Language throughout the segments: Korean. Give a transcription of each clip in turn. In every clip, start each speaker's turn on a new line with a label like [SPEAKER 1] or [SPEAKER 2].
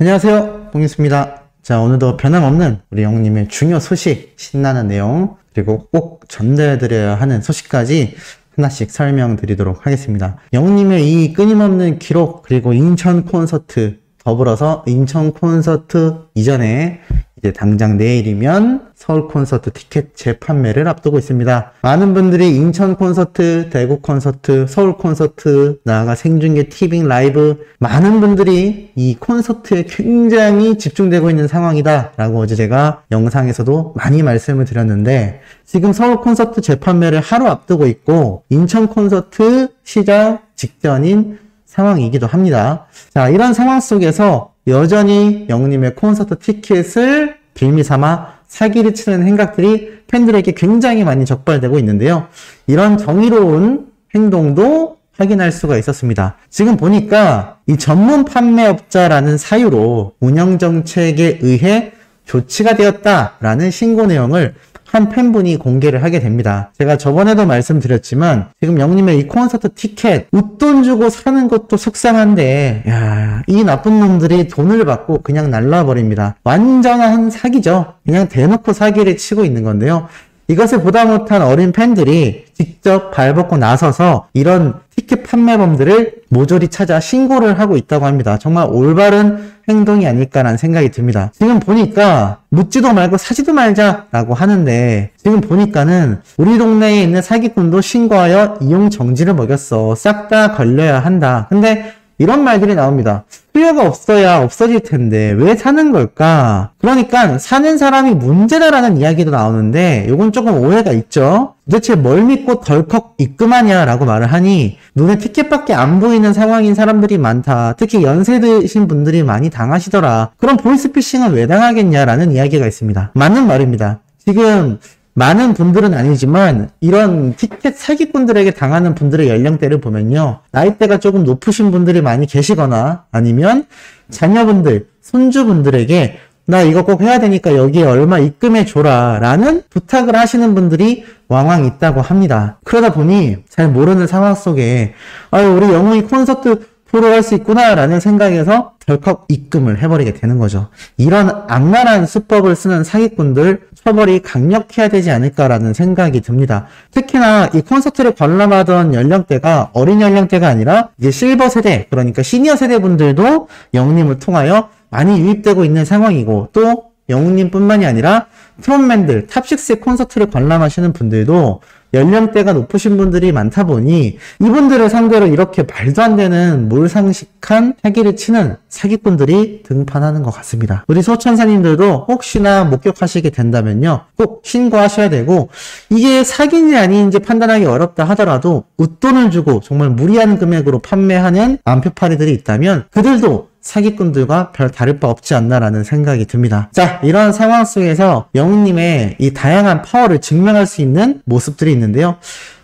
[SPEAKER 1] 안녕하세요, 봉익수입니다. 자, 오늘도 변함없는 우리 영웅님의 중요 소식, 신나는 내용, 그리고 꼭 전달해드려야 하는 소식까지 하나씩 설명드리도록 하겠습니다. 영웅님의 이 끊임없는 기록, 그리고 인천 콘서트, 더불어서 인천 콘서트 이전에 이제 당장 내일이면 서울 콘서트 티켓 재판매를 앞두고 있습니다. 많은 분들이 인천 콘서트, 대구 콘서트, 서울 콘서트, 나아가 생중계 티빙 라이브, 많은 분들이 이 콘서트에 굉장히 집중되고 있는 상황이다 라고 어제 제가 영상에서도 많이 말씀을 드렸는데, 지금 서울 콘서트 재판매를 하루 앞두고 있고 인천 콘서트 시작 직전인 상황이기도 합니다. 자, 이런 상황 속에서 여전히 영웅님의 콘서트 티켓을 빌미삼아 사기를 치는 행각들이 팬들에게 굉장히 많이 적발되고 있는데요. 이런 정의로운 행동도 확인할 수가 있었습니다. 지금 보니까 이 전문 판매업자라는 사유로 운영정책에 의해 조치가 되었다라는 신고 내용을 한 팬분이 공개를 하게 됩니다. 제가 저번에도 말씀드렸지만 지금 영웅님의 이 콘서트 티켓 웃돈 주고 사는 것도 속상한데, 야, 이 나쁜 놈들이 돈을 받고 그냥 날라버립니다. 완전한 사기죠. 그냥 대놓고 사기를 치고 있는 건데요. 이것을 보다 못한 어린 팬들이 직접 발벗고 나서서 이런 티켓 판매범들을 모조리 찾아 신고를 하고 있다고 합니다. 정말 올바른 행동이 아닐까라는 생각이 듭니다. 지금 보니까 묻지도 말고 사지도 말자라고 하는데, 지금 보니까는 우리 동네에 있는 사기꾼도 신고하여 이용 정지를 먹였어. 싹 다 걸려야 한다. 근데 이런 말들이 나옵니다. 수요가 없어야 없어질 텐데 왜 사는 걸까? 그러니까 사는 사람이 문제다라는 이야기도 나오는데, 이건 조금 오해가 있죠. 도대체 뭘 믿고 덜컥 입금하냐라고 말을 하니 눈에 티켓밖에 안 보이는 상황인 사람들이 많다. 특히 연세 드신 분들이 많이 당하시더라. 그럼 보이스피싱은 왜 당하겠냐라는 이야기가 있습니다. 맞는 말입니다. 지금 많은 분들은 아니지만 이런 티켓 사기꾼들에게 당하는 분들의 연령대를 보면요, 나이대가 조금 높으신 분들이 많이 계시거나 아니면 자녀분들, 손주분들에게 나 이거 꼭 해야 되니까 여기에 얼마 입금해 줘라 라는 부탁을 하시는 분들이 왕왕 있다고 합니다. 그러다 보니 잘 모르는 상황 속에 우리 영웅이 콘서트 보러 갈 수 있구나 라는 생각에서 덜컥 입금을 해버리게 되는 거죠. 이런 악랄한 수법을 쓰는 사기꾼들 처벌이 강력해야 되지 않을까라는 생각이 듭니다. 특히나 이 콘서트를 관람하던 연령대가 어린 연령대가 아니라 이제 실버 세대, 그러니까 시니어 세대 분들도 영웅님을 통하여 많이 유입되고 있는 상황이고, 또 영웅님뿐만이 아니라 트롯맨들, 탑6의 콘서트를 관람하시는 분들도 연령대가 높으신 분들이 많다 보니 이분들을 상대로 이렇게 말도 안 되는 몰상식한 사기를 치는 사기꾼들이 등판하는 것 같습니다. 우리 소천사님들도 혹시나 목격하시게 된다면요, 꼭 신고하셔야 되고, 이게 사기인지 아닌지 판단하기 어렵다 하더라도 웃돈을 주고 정말 무리한 금액으로 판매하는 안표파리들이 있다면 그들도 사기꾼들과 별 다를 바 없지 않나라는 생각이 듭니다. 자, 이런 상황 속에서 영웅님의 이 다양한 파워를 증명할 수 있는 모습들이 있는데요.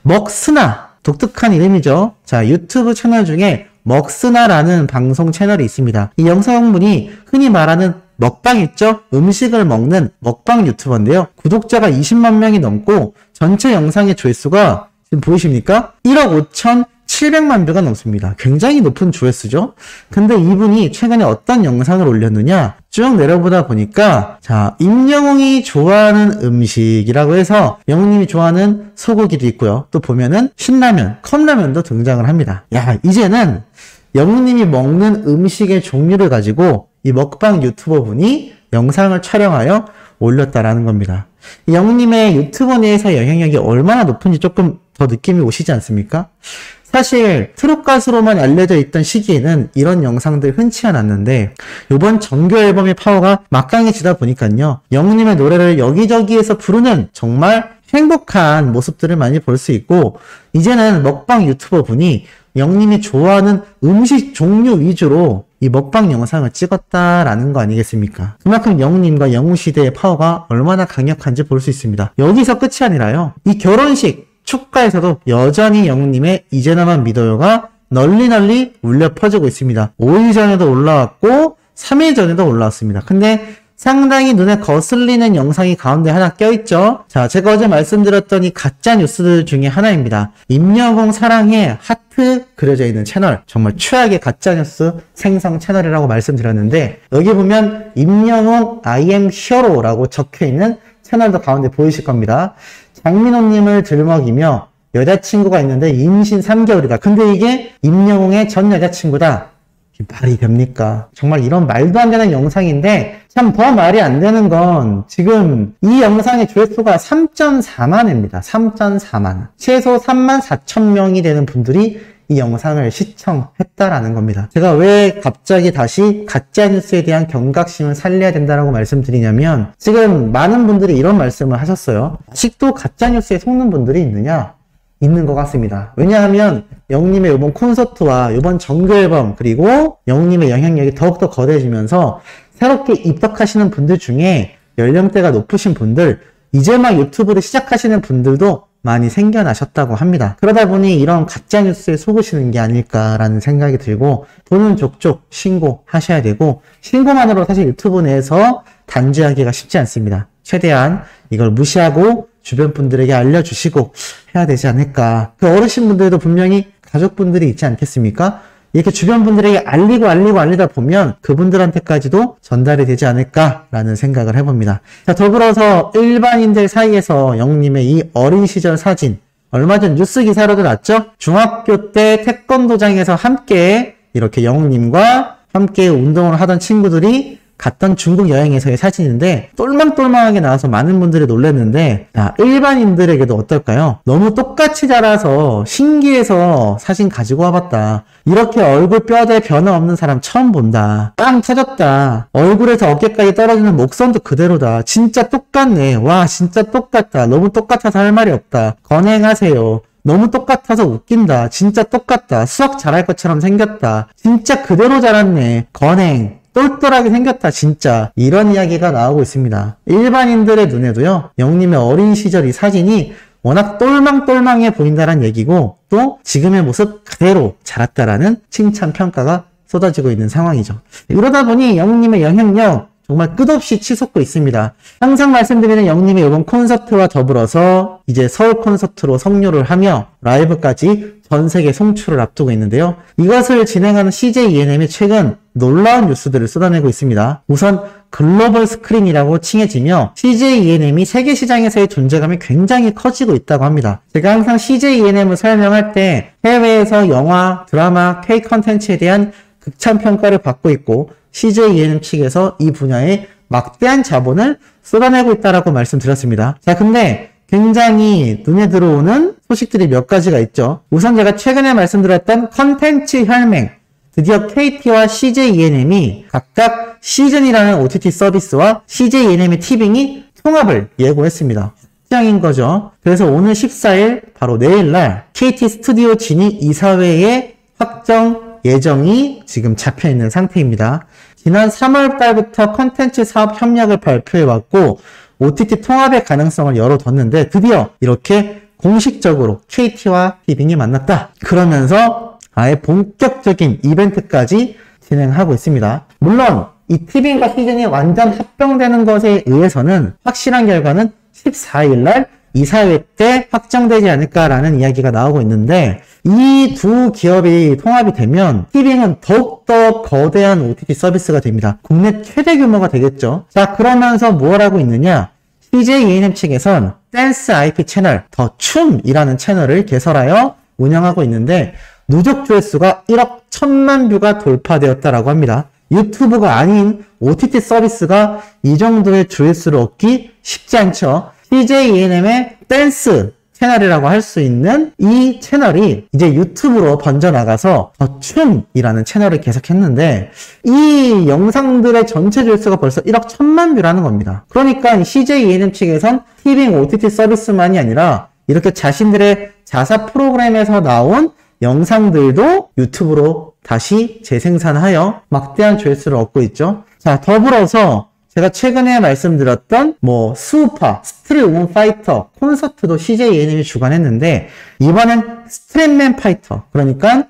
[SPEAKER 1] 먹스나, 독특한 이름이죠. 자, 유튜브 채널 중에 먹스나라는 방송 채널이 있습니다. 이 영상분이 흔히 말하는 먹방 있죠? 음식을 먹는 먹방 유튜버인데요. 구독자가 20만 명이 넘고 전체 영상의 조회수가 지금 보이십니까? 1억 5,700만 뷰가 넘습니다. 굉장히 높은 조회수죠. 근데 이분이 최근에 어떤 영상을 올렸느냐, 쭉 내려보다 보니까, 자, 임영웅이 좋아하는 음식이라고 해서 영웅님이 좋아하는 소고기도 있고요. 또 보면은 신라면, 컵라면도 등장을 합니다. 야, 이제는 영웅님이 먹는 음식의 종류를 가지고 이 먹방 유튜버 분이 영상을 촬영하여 올렸다라는 겁니다. 영웅님의 유튜버 내에서 영향력이 얼마나 높은지 조금 더 느낌이 오시지 않습니까? 사실 트롯 가수로만 알려져 있던 시기에는 이런 영상들 흔치 않았는데, 이번 정규 앨범의 파워가 막강해지다 보니까요, 영웅님의 노래를 여기저기에서 부르는 정말 행복한 모습들을 많이 볼 수 있고, 이제는 먹방 유튜버 분이 영웅님이 좋아하는 음식 종류 위주로 이 먹방 영상을 찍었다라는 거 아니겠습니까? 그만큼 영웅님과 영웅시대의 파워가 얼마나 강력한지 볼 수 있습니다. 여기서 끝이 아니라요, 이 결혼식 축가에서도 여전히 영웅님의 이제 나만 믿어요가 널리 울려 퍼지고 있습니다. 5일 전에도 올라왔고 3일 전에도 올라왔습니다. 근데 상당히 눈에 거슬리는 영상이 가운데 하나 껴있죠. 자, 제가 어제 말씀드렸던 이 가짜 뉴스들 중에 하나입니다. 임영웅 사랑해 하트 그려져 있는 채널, 정말 최악의 가짜 뉴스 생성 채널이라고 말씀드렸는데, 여기 보면 임영웅 I am hero라고 적혀있는 채널도 가운데 보이실 겁니다. 장민호님을 들먹이며 여자친구가 있는데 임신 3개월이다. 근데 이게 임영웅의 전 여자친구다. 말이 됩니까? 정말 이런 말도 안 되는 영상인데, 참 더 말이 안 되는 건 지금 이 영상의 조회수가 3.4만입니다. 3.4만. 최소 34,000명이 되는 분들이 이 영상을 시청했다라는 겁니다. 제가 왜 갑자기 다시 가짜뉴스에 대한 경각심을 살려야 된다라고 말씀드리냐면, 지금 많은 분들이 이런 말씀을 하셨어요. 아직도 가짜뉴스에 속는 분들이 있느냐? 있는 것 같습니다. 왜냐하면 영님의 이번 콘서트와 이번 정규 앨범, 그리고 영님의 영향력이 더욱더 거대해지면서 새롭게 입덕하시는 분들 중에 연령대가 높으신 분들, 이제 막 유튜브를 시작하시는 분들도 많이 생겨나셨다고 합니다. 그러다 보니 이런 가짜뉴스에 속으시는 게 아닐까라는 생각이 들고, 돈은 족족 신고하셔야 되고, 신고만으로 사실 유튜브 내에서 단죄하기가 쉽지 않습니다. 최대한 이걸 무시하고 주변 분들에게 알려주시고 해야 되지 않을까. 그 어르신분들도 분명히 가족분들이 있지 않겠습니까? 이렇게 주변 분들에게 알리다 보면 그분들한테까지도 전달이 되지 않을까라는 생각을 해봅니다. 자, 더불어서 일반인들 사이에서 영님의 이 어린 시절 사진, 얼마 전 뉴스 기사로도 났죠? 중학교 때 태권도장에서 함께 이렇게 영님과 함께 운동을 하던 친구들이 갔던 중국 여행에서의 사진인데, 똘망똘망하게 나와서 많은 분들이 놀랐는데, 자, 일반인들에게도 어떨까요? 너무 똑같이 자라서 신기해서 사진 가지고 와봤다. 이렇게 얼굴 뼈대 변화 없는 사람 처음 본다. 빵 터졌다. 얼굴에서 어깨까지 떨어지는 목선도 그대로다. 진짜 똑같네. 와, 진짜 똑같다. 너무 똑같아서 할 말이 없다. 건행하세요. 너무 똑같아서 웃긴다. 진짜 똑같다. 수학 잘할 것처럼 생겼다. 진짜 그대로 자랐네. 건행. 똘똘하게 생겼다 진짜. 이런 이야기가 나오고 있습니다. 일반인들의 눈에도요, 영님의 어린 시절 이 사진이 워낙 똘망똘망해 보인다는 얘기고, 또 지금의 모습 그대로 자랐다라는 칭찬 평가가 쏟아지고 있는 상황이죠. 이러다 보니 영님의 영향력 정말 끝없이 치솟고 있습니다. 항상 말씀드리는 영님의 이번 콘서트와 더불어서 이제 서울 콘서트로 성료를 하며 라이브까지 전 세계 송출을 앞두고 있는데요. 이것을 진행하는 CJ ENM이 최근 놀라운 뉴스들을 쏟아내고 있습니다. 우선 글로벌 스크린이라고 칭해지며 CJ ENM이 세계 시장에서의 존재감이 굉장히 커지고 있다고 합니다. 제가 항상 CJ ENM을 설명할 때 해외에서 영화, 드라마, K 컨텐츠에 대한 극찬 평가를 받고 있고, CJ ENM 측에서 이 분야에 막대한 자본을 쏟아내고 있다라고 말씀드렸습니다. 자, 근데 굉장히 눈에 들어오는 소식들이 몇 가지가 있죠. 우선 제가 최근에 말씀드렸던 컨텐츠 혈맹, 드디어 KT와 CJ ENM이 각각 시즌이라는 OTT 서비스와 CJ ENM의 티빙이 통합을 예고했습니다. 확정인 거죠. 그래서 오늘 14일 바로 내일날 KT 스튜디오 진입 이사회의 확정 예정이 지금 잡혀있는 상태입니다. 지난 3월달부터 컨텐츠 사업 협력을 발표해왔고 OTT 통합의 가능성을 열어뒀는데, 드디어 이렇게 공식적으로 KT와 티빙이 만났다. 그러면서 아예 본격적인 이벤트까지 진행하고 있습니다. 물론 이 티빙과 시즌이 완전 합병되는 것에 의해서는 확실한 결과는 14일날 이사회 때 확정되지 않을까라는 이야기가 나오고 있는데, 이 두 기업이 통합이 되면 티빙은 더욱더 거대한 OTT 서비스가 됩니다. 국내 최대 규모가 되겠죠. 자, 그러면서 뭘 하고 있느냐? CJ ENM 측에선 댄스 IP 채널 더 춤이라는 채널을 개설하여 운영하고 있는데, 누적 조회수가 1억 1000만 뷰가 돌파되었다라고 합니다. 유튜브가 아닌 OTT 서비스가 이 정도의 조회수를 얻기 쉽지 않죠. CJ ENM의 댄스 채널이라고 할 수 있는 이 채널이 이제 유튜브로 번져나가서 더 춤이라는 채널을 개설했는데, 이 영상들의 전체 조회수가 벌써 1억 1000만 뷰라는 겁니다. 그러니까 CJ ENM 측에선 티빙 OTT 서비스만이 아니라 이렇게 자신들의 자사 프로그램에서 나온 영상들도 유튜브로 다시 재생산하여 막대한 조회수를 얻고 있죠. 자, 더불어서 제가 최근에 말씀드렸던 뭐 스우파, 스트릿 우먼 파이터 콘서트도 CJ ENM이 주관했는데 이번엔 스트릿맨 파이터, 그러니까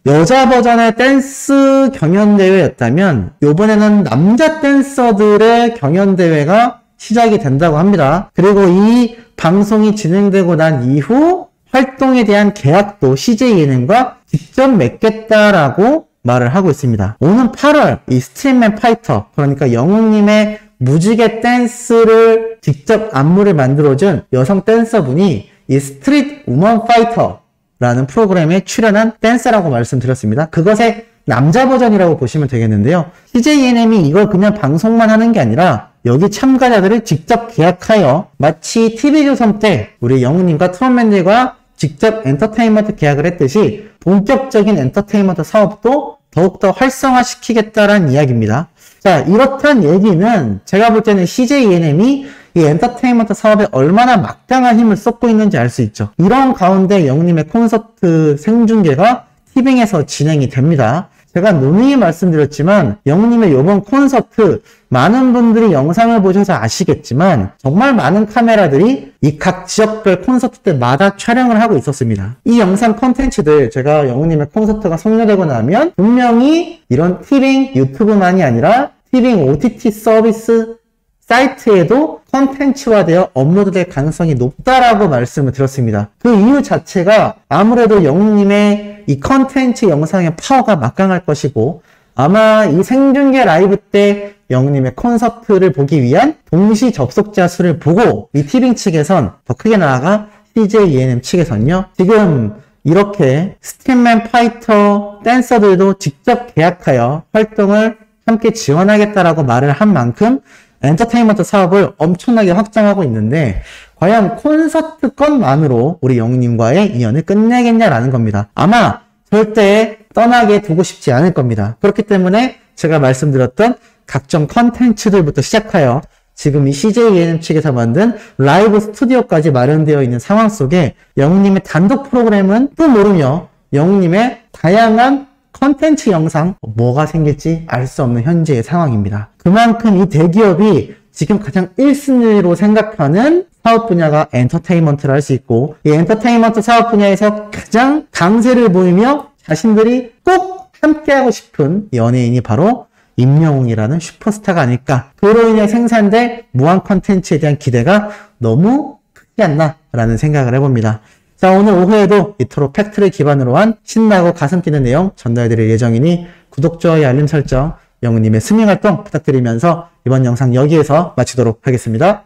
[SPEAKER 1] 여자 버전의 댄스 경연대회였다면 이번에는 남자 댄서들의 경연대회가 시작이 된다고 합니다. 그리고 이 방송이 진행되고 난 이후 활동에 대한 계약도 CJ ENM과 직접 맺겠다라고 말을 하고 있습니다. 오는 8월 이 스트릿맨 파이터, 그러니까 영웅님의 무지개 댄스를 직접 안무를 만들어준 여성 댄서분이 이 스트릿 우먼 파이터라는 프로그램에 출연한 댄서라고 말씀드렸습니다. 그것의 남자 버전이라고 보시면 되겠는데요. CJ ENM이 이걸 그냥 방송만 하는 게 아니라 여기 참가자들을 직접 계약하여 마치 TV조선 때 우리 영웅님과 트롯맨들과 직접 엔터테인먼트 계약을 했듯이 본격적인 엔터테인먼트 사업도 더욱더 활성화시키겠다라는 이야기입니다. 자, 이렇단 얘기는 제가 볼 때는 CJ ENM이 이 엔터테인먼트 사업에 얼마나 막강한 힘을 쏟고 있는지 알 수 있죠. 이런 가운데 영웅님의 콘서트 생중계가 티빙에서 진행이 됩니다. 제가 누누이 말씀드렸지만 영웅님의 이번 콘서트 많은 분들이 영상을 보셔서 아시겠지만 정말 많은 카메라들이 이 각 지역별 콘서트 때마다 촬영을 하고 있었습니다. 이 영상 콘텐츠들 제가 영웅님의 콘서트가 성료되고 나면 분명히 이런 티빙 유튜브만이 아니라 티빙 OTT 서비스 사이트에도 콘텐츠화되어 업로드될 가능성이 높다라고 말씀을 드렸습니다. 그 이유 자체가 아무래도 영웅님의 이 콘텐츠 영상의 파워가 막강할 것이고 아마 이 생중계 라이브 때 영웅님의 콘서트를 보기 위한 동시 접속자 수를 보고 이 티빙 측에선 더 크게 나아가 CJ ENM 측에선요 지금 이렇게 스트릿맨 파이터 댄서들도 직접 계약하여 활동을 함께 지원하겠다라고 말을 한 만큼 엔터테인먼트 사업을 엄청나게 확장하고 있는데 과연 콘서트 건만으로 우리 영웅님과의 인연을 끝내겠냐라는 겁니다. 아마 절대 떠나게 두고 싶지 않을 겁니다. 그렇기 때문에 제가 말씀드렸던 각종 컨텐츠들부터 시작하여 지금 이 CJ ENM 측에서 만든 라이브 스튜디오까지 마련되어 있는 상황 속에 영웅님의 단독 프로그램은 또 모르며 영웅님의 다양한 컨텐츠 영상 뭐가 생길지 알 수 없는 현재의 상황입니다. 그만큼 이 대기업이 지금 가장 1순위로 생각하는 사업 분야가 엔터테인먼트를 할 수 있고 이 엔터테인먼트 사업 분야에서 가장 강세를 보이며 자신들이 꼭 함께하고 싶은 연예인이 바로 임영웅이라는 슈퍼스타가 아닐까. 그로 인해 생산될 무한 컨텐츠에 대한 기대가 너무 크지 않나 라는 생각을 해봅니다. 자, 오늘 오후에도 이토록 팩트를 기반으로 한 신나고 가슴 뛰는 내용 전달드릴 예정이니 구독, 좋아요, 알림 설정, 영웅님의 스밍 활동 부탁드리면서 이번 영상 여기에서 마치도록 하겠습니다.